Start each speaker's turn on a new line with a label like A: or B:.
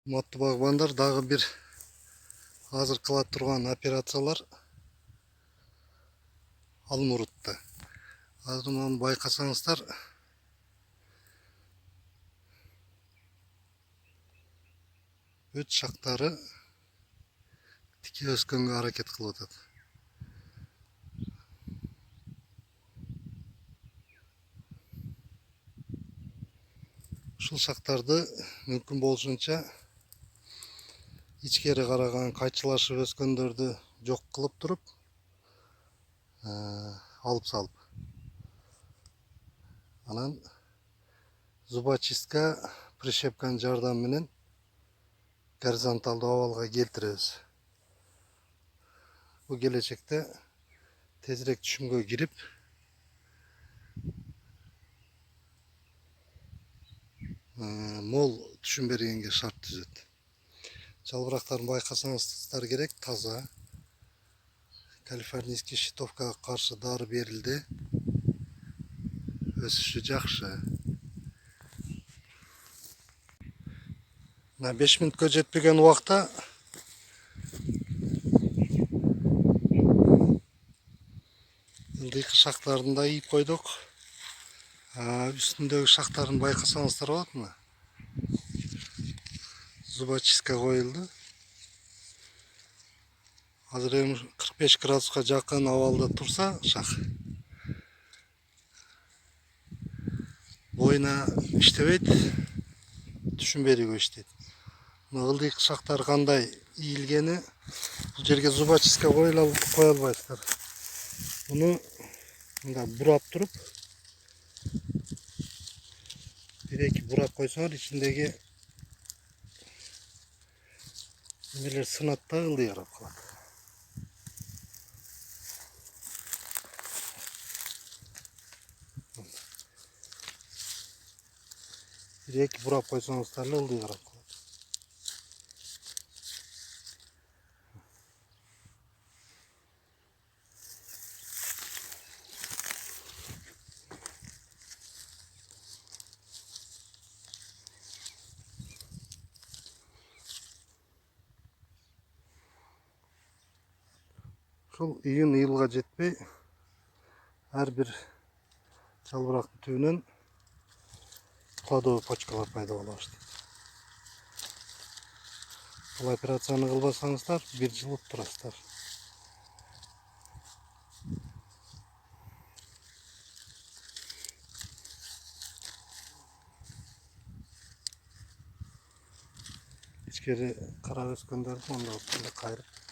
A: Урматтуу багбандар, дагы бир азыр кыла турган операциялар Алмурутта. Азыр муну байкасаңыздар, бүт шактары тике өскөнгө аракет кылып атат. Ушул шактарды мүмкүн болушунча ичкери караган, кайчылашып өскөндөрдү жок кылып туруп, алып салып. Анан зубочистка, прищепканын жардамы менен горизонталдуу абалга келтиребиз. Бул келечекте тезирээк түшүмгө кирип, мол түшүм бергенге шарт түзөт. Жалбырактарын байкасаңыздар керек, таза. Калифорнийский щитовкага каршы дары берилди. Өсүшү жакшы. 5 мүнөткө жетпеген убакта ылдыйкы шактарын да ийип койдук. Үстүндөгү шактарын байкасаңыздар болот му? Зубочистка коюлду. Азыр эми 45 градуска жакын абалда турса шак, боюна иштебейт, түшүм берүүгө иштейт. Мына ылдыйкы шактар кандай ийилгени, бул жерге зубочистка кое албайсыздар. Муну мындай бурап туруп, бир-эки бурап койсоңор, ичиндеги эмелер сынат да ылдыйраак калат. Бир-эки бурап койсоңуздар эле ылдыйраак калат. Ушул июнь-июлга жетпей, ар бир жалбырактын түбүнөн плодовый почкалар пайда боло баштайт. Бул операцияны кылбасаңыздар 1 жыл отурасыздар. Ичкери карап өскөндөрдү монда кайрып